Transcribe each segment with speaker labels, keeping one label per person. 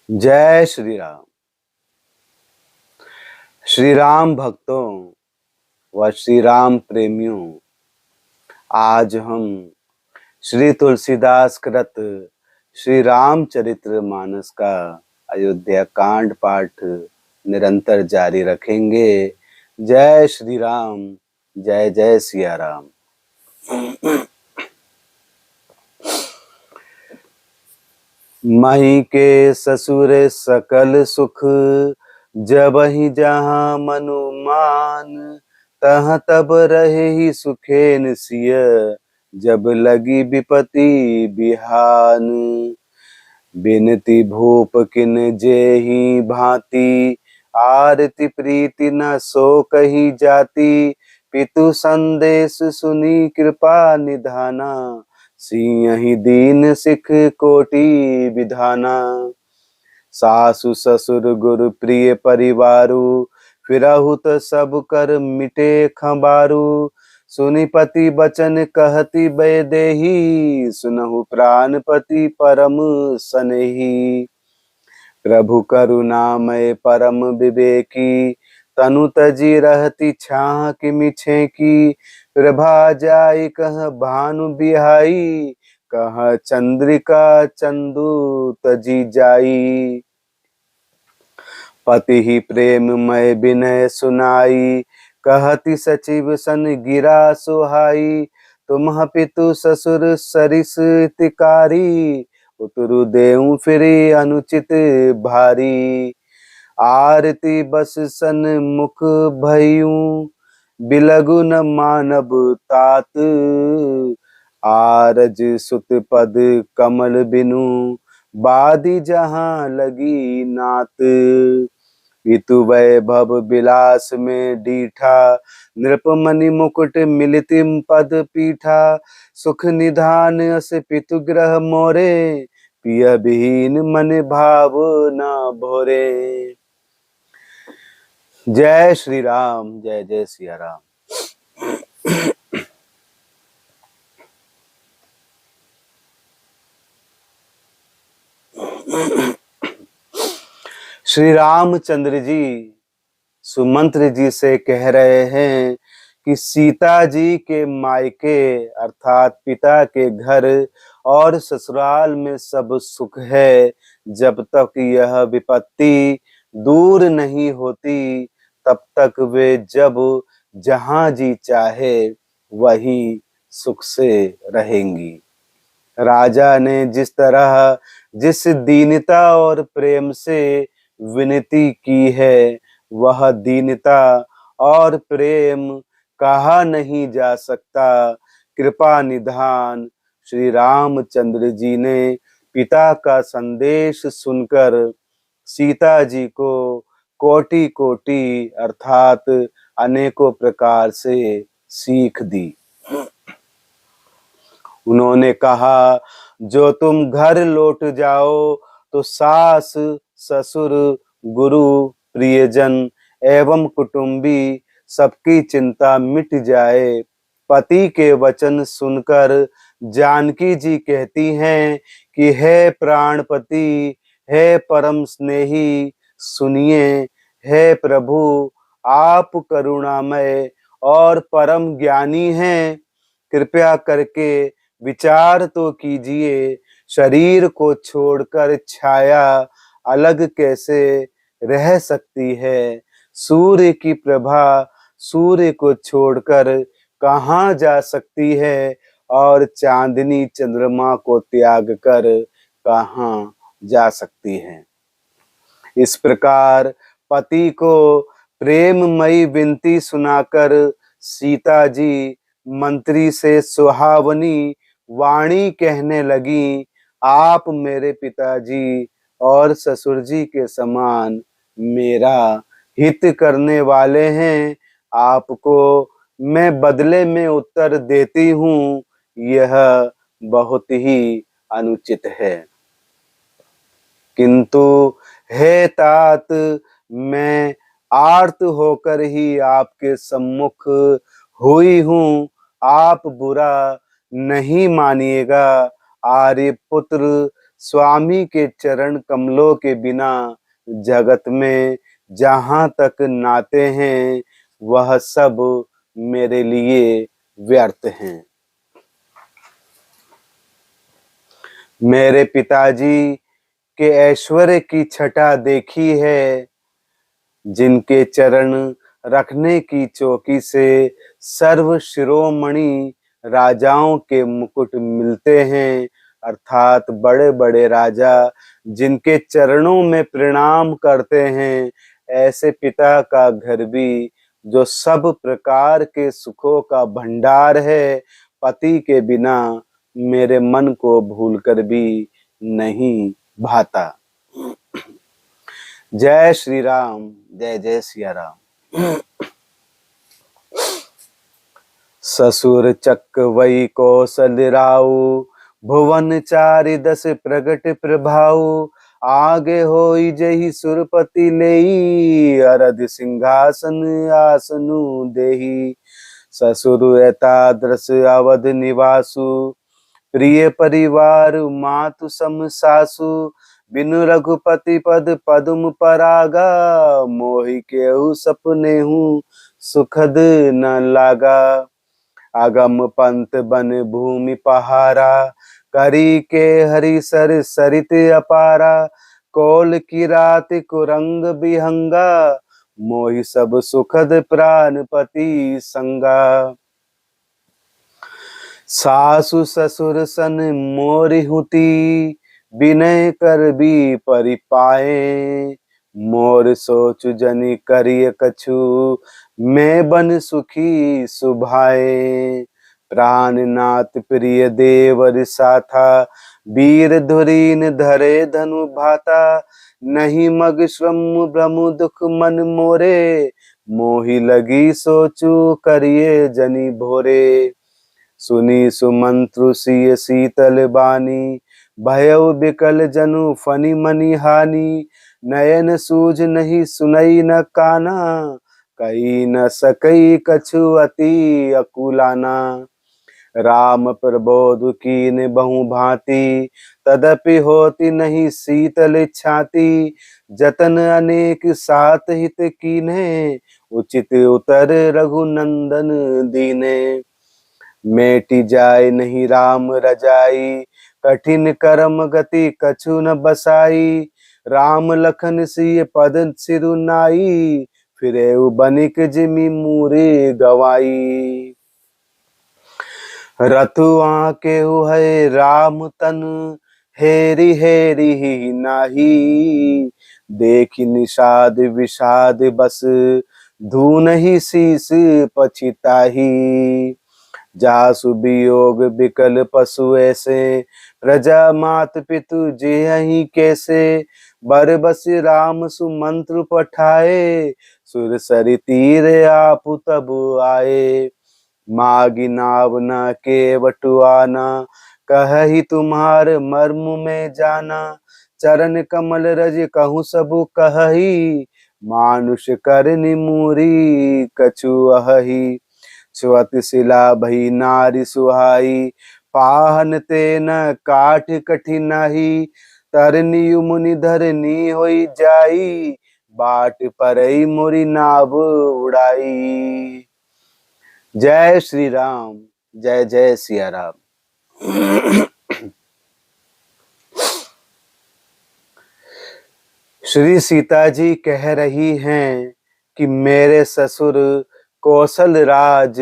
Speaker 1: जय श्री राम। श्री राम भक्तों व श्री राम प्रेमियों, आज हम श्री तुलसीदास कृत श्री रामचरित्र मानस का अयोध्या कांड पाठ निरंतर जारी रखेंगे। जय श्री राम, जय जय सिया राम। मही के ससुर सकल सुख, जबहि जहाँ मनुमान, तहाँ तब रहे ही सुखेन सिय, जब लगी विपति बिहान। बिनती भूप किन जेहि भांति, आरती प्रीति न सो कही जाति। पितु संदेश सुनी कृपा निधाना, सियहि दीन सिख कोटि विधाना। सासु ससुर गुरु प्रिय परिवारु, फिरहु त सब कर मिटे खबारू। सुनि पति बचन कहती बैदेही, सुनहु प्राणपति परम सनेही। प्रभु करुणामय परम विवेकी, तनु तजी रहती छाह कि मिछे की। प्रभा जाई कह भानु बिहाई, कह चंद्रिका चंदु तजी जाई। पति ही प्रेममय विनय सुनाई, कहती सचिव सन गिरा सुहाई। तुम पितु ससुर सरिस तिकारी, उतरु देऊं फिरी अनुचित भारी। आरती बस सन मुख भयूं, बिलगु न मानव तात। आरज सुत पद कमल बिनु, बादी जहाँ लगी नात। पितु वैभव विलास में डीठा, नृपमणि मुकुट मिलितिम पद पीठा। सुख निधान अस पितु ग्रह मोरे, पिय विहीन मन भाव न भोरे। जय श्री राम, जय जय सिया राम। श्री रामचंद्र जी सुमंत्र जी से कह रहे हैं कि सीता जी के मायके अर्थात पिता के घर और ससुराल में सब सुख है। जब तक यह विपत्ति दूर नहीं होती, तब तक वे जब जहां जी चाहे वहीं सुख से रहेंगी। राजा ने जिस तरह जिस दीनता और प्रेम से विनती की है, वह दीनता और प्रेम कहा नहीं जा सकता। कृपा निधान श्री रामचंद्र जी ने पिता का संदेश सुनकर सीता जी को कोटि कोटि अर्थात अनेकों प्रकार से सीख दी। उन्होंने कहा, जो तुम घर लौट जाओ तो सास ससुर गुरु प्रियजन एवं कुटुंबी सबकी चिंता मिट जाए। पति के वचन सुनकर जानकी जी कहती हैं कि हे प्राणपति, हे परम स्नेही, सुनिए। हे प्रभु, आप करुणामय और परम ज्ञानी हैं, कृपया करके विचार तो कीजिए। शरीर को छोड़कर छाया अलग कैसे रह सकती है? सूर्य की प्रभा सूर्य को छोड़कर कहाँ जा सकती है? और चांदनी चंद्रमा को त्याग कर कहाँ जा सकती है? इस प्रकार पति को प्रेममयी विनती सुनाकर सीता जी मंत्री से सुहावनी वाणी कहने लगी, आप मेरे पिताजी और ससुर जी के समान मेरा हित करने वाले हैं। आपको मैं बदले में उत्तर देती हूँ, यह बहुत ही अनुचित है। किंतु हे तात, मैं आर्त होकर ही आपके सम्मुख हुई हूँ, आप बुरा नहीं मानिएगा। आर्यपुत्र स्वामी के चरण कमलों के बिना जगत में जहां तक नाते हैं वह सब मेरे लिए व्यर्थ हैं। मेरे पिताजी के ऐश्वर्य की छटा देखी है, जिनके चरण रखने की चौकी से सर्व शिरोमणि राजाओं के मुकुट मिलते हैं, अर्थात बड़े बड़े राजा जिनके चरणों में प्रणाम करते हैं। ऐसे पिता का घर भी, जो सब प्रकार के सुखों का भंडार है, पति के बिना मेरे मन को भूलकर भी नहीं भाता। जय श्री राम, जय जय सिया राम। ससुर चक वही कौशल राऊ, भुवन चारि दस प्रगट प्रभाऊ। आगे होई जही सुरपति लेई, अरध सिंहासन आसनु देही। ससुर एतादृश अवध निवासु, प्रिय परिवार मातु सम सासु। बिनु रघुपति पद पदुम परागा, मोहि केहू सपने हूँ सुखद न लागा। आगम पंत बन भूमि पहारा, करी के हरि सर सरित अपारा। कोल की रात कुरंग बिहंगा, मोहि सब सुखद प्राणपति संगा। सासु ससुर सन मोरि हुती, विनय कर भी परिपाए। मोर सोच जनि करिय कछु, मैं बन सुखी सुभाए। प्राणनाथ प्रिय देवर साथा, वीर धुरीन धरे धनु भाता। नहीं मग श्रम भ्रमु दुख मन मोरे, मोहि लगी सोचु करिए जनि भोरे। सुनी सुमंत्रु सिय शीतल बानी, भयउ बिकल जनु फनि मनि हानि। नयन सूझ नहीं सुनई न काना, कही न सकई कछु अति अकुलाना। राम प्रबोध कीन बहु भांति, तदपि होती नहीं शीतल छाती। जतन अनेक सात हित कीन्हे, उचित उतर रघुनंदन दीने। मेटी जाय नहीं राम रजाई, कठिन करम गति कछु न बसाई। राम लखन सिय पद सिरुनाई, फिरे बनिक जिमि मूरी गवाई। रतुआ के है राम तन, हेरी हेरी ही नाही। देखि निषाद विषाद बस, धून ही शीस पछिताही। जासु वियोग बिकल पशु ऐसे, प्रजा मात पितु जेहि कैसे। बर बस राम सुमंत्र पठाए, सुर सरि तीर आपु तब आए। मागी नाव न के बटुआना, कहि तुम्हार मर्म में जाना। चरण कमल रज कहूँ सबु कहि, मानुष करनि मूरी कछु अहि। स्वत शिला भई नारी सुहाई, पाहन ते न काठ कठिनाही। तरनी मुनि धरनी होई जाई, बाट परई मोरी नाव उड़ाई। जय श्री राम, जय जय सिया राम। श्री सीता जी कह रही हैं कि मेरे ससुर कौशल राज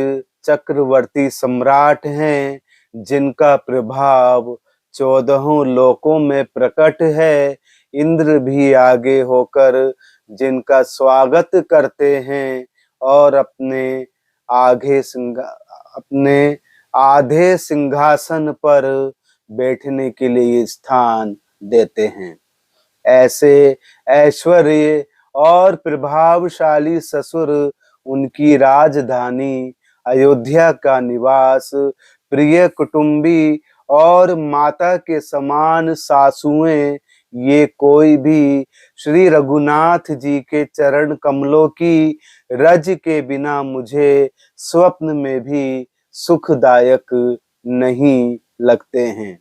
Speaker 1: चक्रवर्ती सम्राट हैं, जिनका प्रभाव 14 लोकों में प्रकट है। इंद्र भी आगे होकर जिनका स्वागत करते हैं और अपने आधे सिंहासन पर बैठने के लिए स्थान देते हैं। ऐसे ऐश्वर्य और प्रभावशाली ससुर, उनकी राजधानी अयोध्या का निवास, प्रिय कुटुंबी और माता के समान सासुएं, ये कोई भी श्री रघुनाथ जी के चरण कमलों की रज के बिना मुझे स्वप्न में भी सुखदायक नहीं लगते हैं।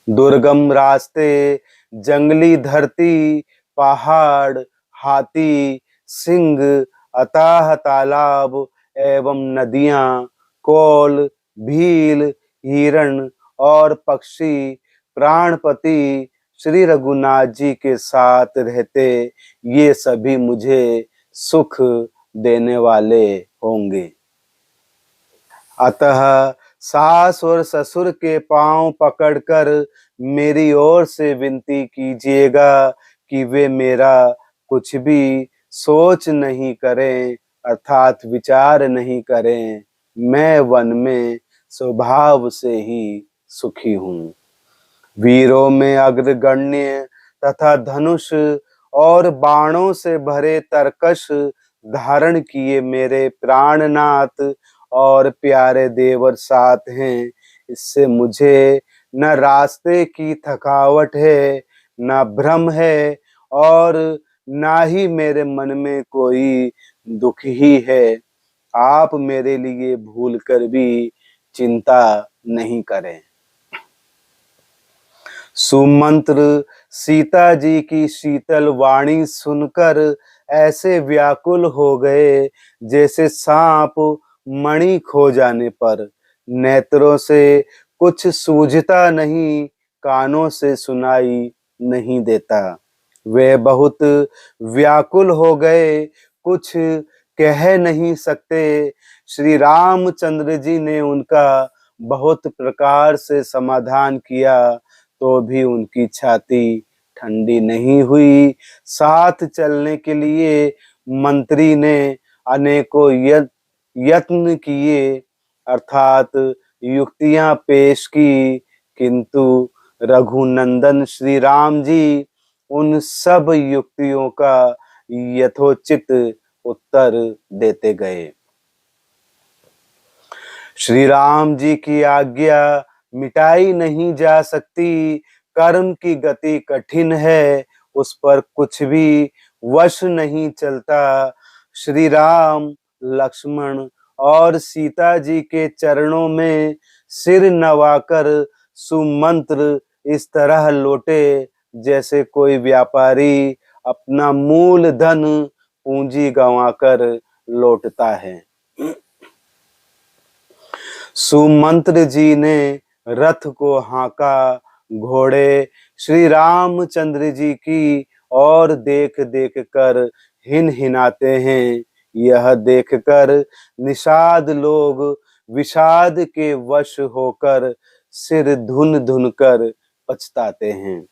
Speaker 1: दुर्गम रास्ते, जंगली धरती, पहाड़, हाथी, सिंह, अथाह तालाब एवं नदियां, कोल, भील, हिरण और पक्षी प्राणपति श्री रघुनाथ जी के साथ रहते, ये सभी मुझे सुख देने वाले होंगे। अतः सास और ससुर के पांव पकड़कर मेरी ओर से विनती कीजिएगा कि वे मेरा कुछ भी सोच नहीं करें, अर्थात विचार नहीं करें। मैं वन में स्वभाव से ही सुखी हूँ। वीरों में अग्रगण्य तथा धनुष और बाणों से भरे तरकश धारण किए मेरे प्राणनाथ और प्यारे देवर साथ हैं। इससे मुझे न रास्ते की थकावट है, न भ्रम है और ना ही मेरे मन में कोई दुख ही है। आप मेरे लिए भूल कर भी चिंता नहीं करें। सुमंत्र सीता जी की शीतल वाणी सुनकर ऐसे व्याकुल हो गए जैसे सांप मणि खो जाने पर। नेत्रों से कुछ सूझता नहीं, कानों से सुनाई नहीं देता। वे बहुत व्याकुल हो गए, कुछ कह नहीं सकते। श्री रामचंद्र जी ने उनका बहुत प्रकार से समाधान किया, तो भी उनकी छाती ठंडी नहीं हुई। साथ चलने के लिए मंत्री ने अनेकों यत्न किए, अर्थात युक्तियां पेश की, किंतु रघुनंदन श्री राम जी उन सब युक्तियों का यथोचित उत्तर देते गए। श्री राम जी की आज्ञा मिटाई नहीं जा सकती। कर्म की गति कठिन है, उस पर कुछ भी वश नहीं चलता। श्री राम, लक्ष्मण और सीता जी के चरणों में सिर नवाकर सुमंत्र इस तरह लौटे जैसे कोई व्यापारी अपना मूल धन पूंजी गंवाकर लौटता है। सुमंत्र जी ने रथ को हांका, घोड़े श्री रामचंद्र जी की और देख देख कर हिन हिनाते हैं। यह देखकर निषाद लोग विषाद के वश होकर सिर धुन धुन कर पछताते हैं।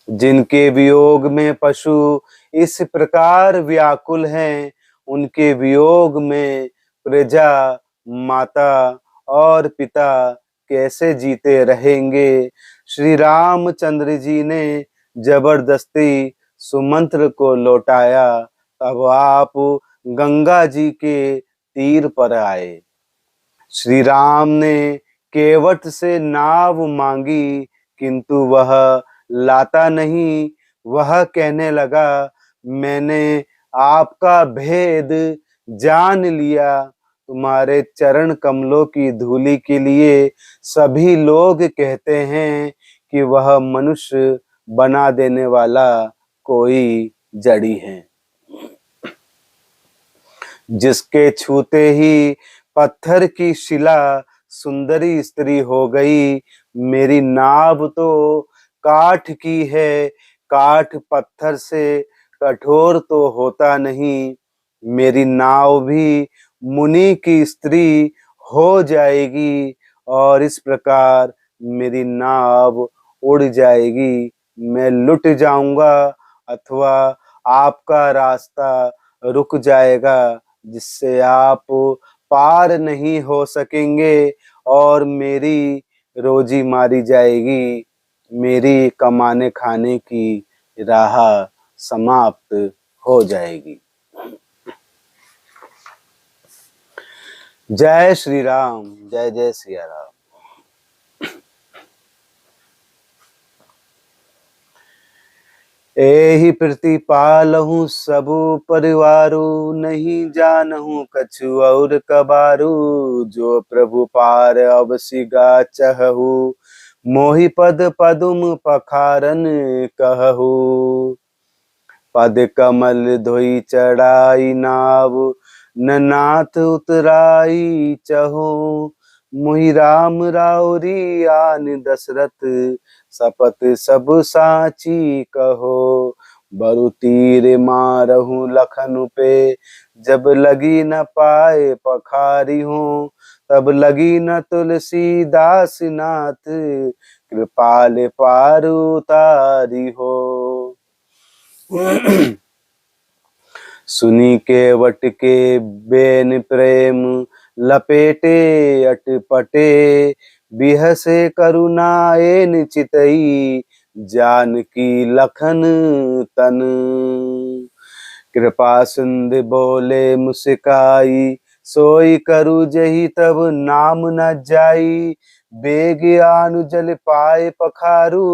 Speaker 1: जिनके वियोग में पशु इस प्रकार व्याकुल हैं, उनके वियोग में प्रजा, माता और पिता कैसे जीते रहेंगे। श्री रामचंद्र जी ने जबरदस्ती सुमंत्र को लौटाया। तब आप गंगा जी के तीर पर आए। श्री राम ने केवट से नाव मांगी, किंतु वह लाता नहीं। वह कहने लगा, मैंने आपका भेद जान लिया। तुम्हारे चरण कमलों की धूलि के लिए सभी लोग कहते हैं कि वह मनुष्य बना देने वाला कोई जड़ी है। जिसके छूते ही पत्थर की शिला सुंदरी स्त्री हो गई। मेरी नाव तो काठ की है, काठ पत्थर से कठोर तो होता नहीं। मेरी नाव भी मुनि की स्त्री हो जाएगी और इस प्रकार मेरी नाव उड़ जाएगी। मैं लुट जाऊंगा अथवा आपका रास्ता रुक जाएगा, जिससे आप पार नहीं हो सकेंगे और मेरी रोजी मारी जाएगी। मेरी कमाने खाने की राह समाप्त हो जाएगी। जय श्री राम, जय जय सिया राम। एहि प्रतिपालहु सबु परिवारु, नहीं जानहु कछु और कबारू। जो प्रभु पार अवसि गा चहु, मोहि पद पदुम पखारन कहू। पद कमल धोई चढ़ाई नाव, न नाथ उतराई चहो। मुहि राम राउरी आन दशरथ, सपत सब साची कहो। बरु तीर मारहु लखन पे, जब लगी न पाए पखारी हूँ। तब लगी न तुलसीदास नाथ, कृपाल पार उतारी हो। सुनी के वट के बेन प्रेम, लपेटे अटपटे। बिहसे करुणाएन चितई, जानकी लखन तन। कृपा सिंधु बोले मुस्काई, सोई करू जही तब नाम न जाई। बेग आनु जल पाए पखारू,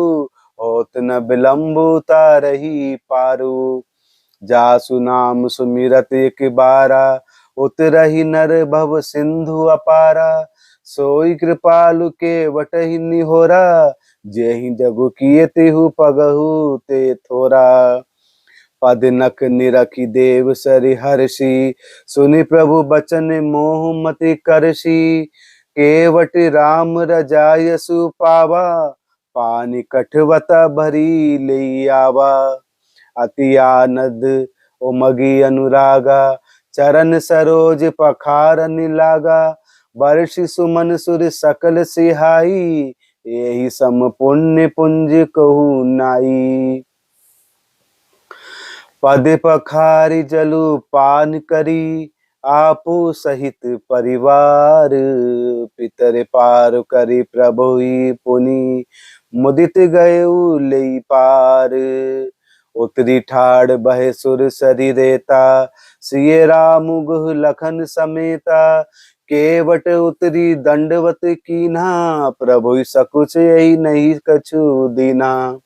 Speaker 1: होत न विलंब उतारही पारू। जासु नाम सुमिरत एक बारा, उतरहि नर भव सिंधु अपारा। सोई कृपालु के वटहि निहोरा, जेहि जगु किए तिहु पगहु ते थोरा। पद नख निरखि देव सरि हर्षि, सुनि प्रभु बचन मोह मति करषि। केवट राम रजायसु पावा, पानि कठवता भरी ले आवा। अति आनंद उमगी अनुरागा, चरण सरोज पखारन लागा। वर्षि सुमन सुर सकल सिहाई, यही सम पुण्य पुंज कहु नाई। पद पखारी जलु पान करी, आपु सहित परिवार। पितर पार करी प्रभुई पुनि, मुदित गयउ लेई पार। उतरी ठाड़ बहे सुर सरी रेता, सिय राम गुह लखन समेता। केवट उतरी दंडवत कीन्हा, प्रभु सकुच यही नहीं कछु दीना।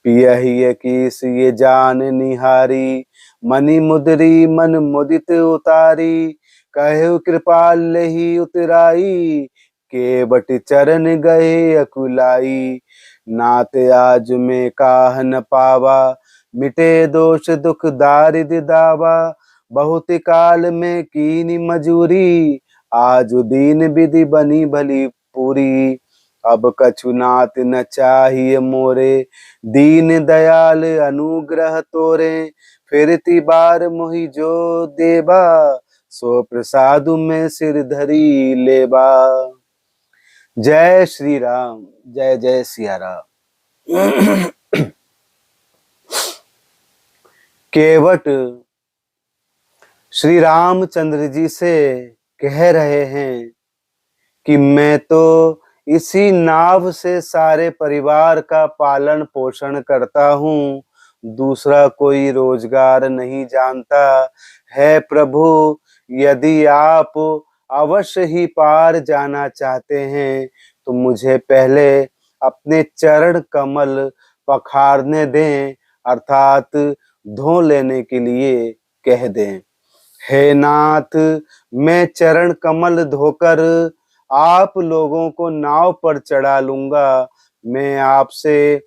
Speaker 1: पियहिय कीस ये जान निहारी, मनि मुदरी मन मुदित उतारी। कहु कृपाल लही उतराई, केवट चरण गए अकुलाई। नाथ आज में काह न पावा, मिटे दोष दुख दारिद दावा। बहुत काल में कीनी मजूरी, आज दीन विधि बनी भली पूरी। अब कछु नाथ न चाहिए मोरे, दीन दयाल अनुग्रह तोरे। फिरती बार मोहि जो देबा, सो प्रसादु में सिर धरी लेबा। जय श्री राम, जय जय सिया राम। केवट श्री रामचंद्र जी से कह रहे हैं कि मैं तो इसी नाव से सारे परिवार का पालन पोषण करता हूँ, दूसरा कोई रोजगार नहीं जानता है। प्रभु, यदि आप अवश्य ही पार जाना चाहते हैं तो मुझे पहले अपने चरण कमल पखारने दें, अर्थात धो लेने के लिए कह दें। हे नाथ, मैं चरण कमल धोकर आप लोगों को नाव पर चढ़ा लूंगा। मैं आपसे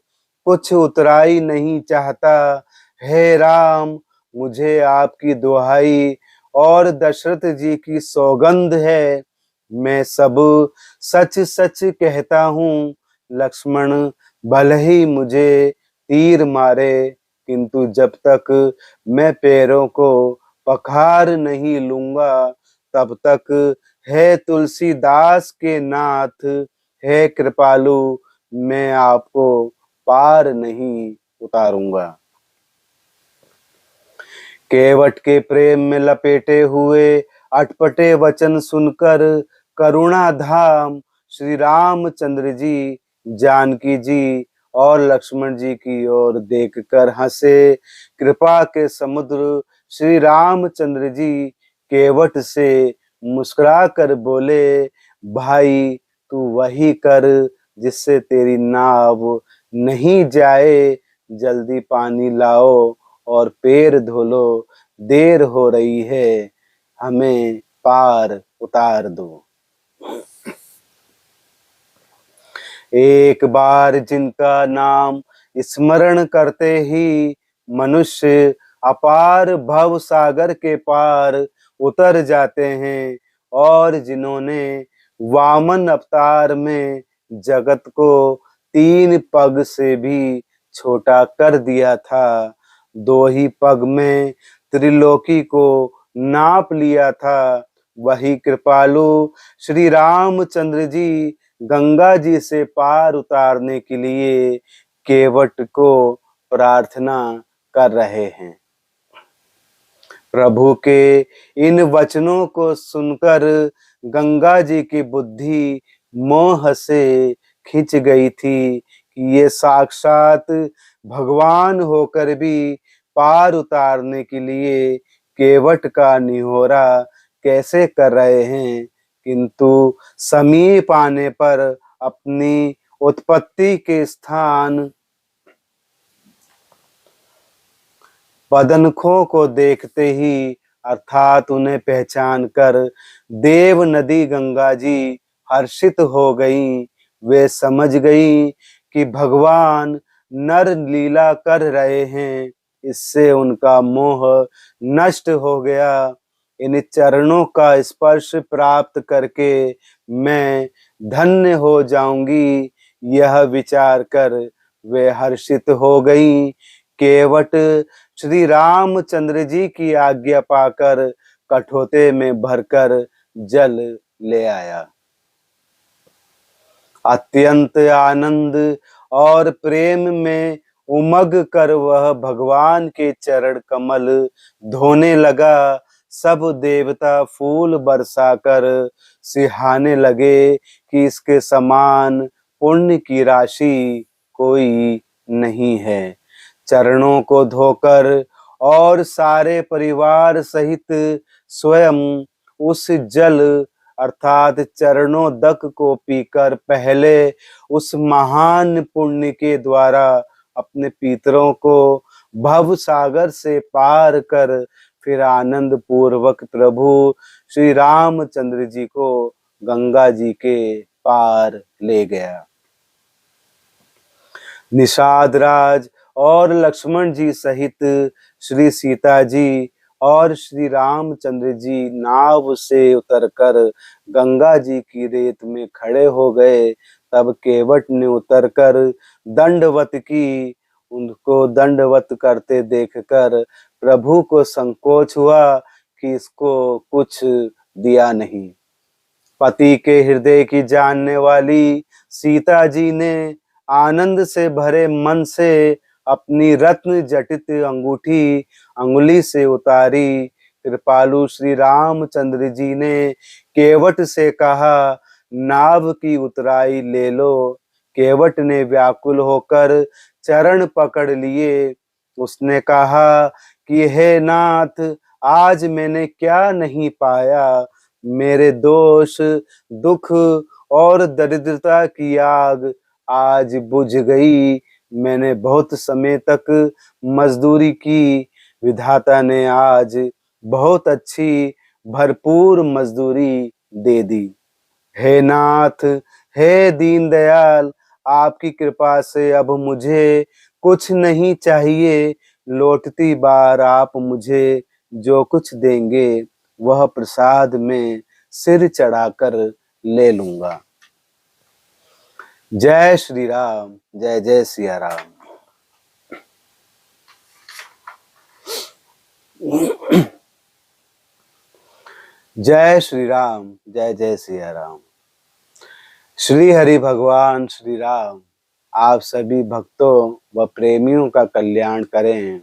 Speaker 1: कुछ उतराई नहीं चाहता। हे राम, मुझे आपकी दुहाई और दशरथ जी की सौगंध है, मैं सब सच सच कहता हूँ। लक्ष्मण भले ही मुझे तीर मारे, किंतु जब तक मैं पैरों को पखार नहीं लूंगा, तब तक हे तुलसीदास के नाथ, हे कृपालु, मैं आपको पार नहीं उतारूंगा। केवट के प्रेम में लपेटे हुए अटपटे वचन सुनकर करुणा धाम श्री रामचंद्र जी जानकी जी और लक्ष्मण जी की ओर देखकर हंसे। कृपा के समुद्र श्री रामचंद्र जी केवट से मुस्कुरा कर बोले, भाई तू वही कर जिससे तेरी नाव नहीं जाए। जल्दी पानी लाओ और पैर धो लो, देर हो रही है, हमें पार उतार दो। एक बार जिनका नाम स्मरण करते ही मनुष्य अपार भव सागर के पार उतर जाते हैं, और जिन्होंने वामन अवतार में जगत को 3 पग से भी छोटा कर दिया था, 2 ही पग में त्रिलोकी को नाप लिया था, वही कृपालु श्री रामचंद्र जी गंगा जी से पार उतारने के लिए केवट को प्रार्थना कर रहे हैं। प्रभु के इन वचनों को सुनकर गंगा जी की बुद्धि मोह से खिंच गई थी कि ये साक्षात भगवान होकर भी पार उतारने के लिए केवट का निहोरा कैसे कर रहे हैं, किंतु समीप आने पर अपनी उत्पत्ति के स्थान पदनखों को देखते ही अर्थात उन्हें पहचान कर देव नदी गंगा जी हर्षित हो गईं। वे समझ गईं कि भगवान नर लीला कर रहे हैं, इससे उनका मोह नष्ट हो गया। इन चरणों का स्पर्श प्राप्त करके मैं धन्य हो जाऊंगी, यह विचार कर वे हर्षित हो गईं। केवट श्री रामचंद्र जी की आज्ञा पाकर कठोते में भरकर जल ले आया। अत्यंत आनंद और प्रेम में उमग कर वह भगवान के चरण कमल धोने लगा। सब देवता फूल बरसाकर सिहाने लगे कि इसके समान पुण्य की राशि कोई नहीं है। चरणों को धोकर और सारे परिवार सहित स्वयं उस जल अर्थात चरणोदक को पीकर पहले उस महान पुण्य के द्वारा अपने पितरों को भव सागर से पार कर फिर आनंद पूर्वक प्रभु श्री रामचंद्र जी को गंगा जी के पार ले गया। निषाद राज और लक्ष्मण जी सहित श्री सीता जी और श्री रामचंद्र जी नाव से उतरकर गंगा जी की रेत में खड़े हो गए। तब केवट ने उतरकर दंडवत की। उनको दंडवत करते देखकर प्रभु को संकोच हुआ कि इसको कुछ दिया नहीं। पति के हृदय की जानने वाली सीता जी ने आनंद से भरे मन से अपनी रत्न जटित अंगूठी अंगुली से उतारी। कृपालु श्री रामचंद्र जी ने केवट से कहा, नाव की उतराई ले लो। केवट ने व्याकुल होकर चरण पकड़ लिए। उसने कहा कि हे नाथ, आज मैंने क्या नहीं पाया। मेरे दोष, दुख और दरिद्रता की आग आज बुझ गई। मैंने बहुत समय तक मजदूरी की, विधाता ने आज बहुत अच्छी भरपूर मजदूरी दे दी। हे नाथ, हे दीनदयाल, आपकी कृपा से अब मुझे कुछ नहीं चाहिए। लौटती बार आप मुझे जो कुछ देंगे वह प्रसाद में सिर चढ़ाकर ले लूंगा। जय श्री राम, जय जय सिया राम। जय श्री राम, जय जय सिया राम। श्री हरि भगवान श्री राम आप सभी भक्तों व प्रेमियों का कल्याण करें।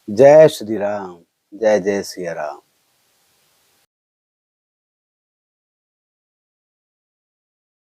Speaker 1: जय श्री राम, जय जय सिया राम।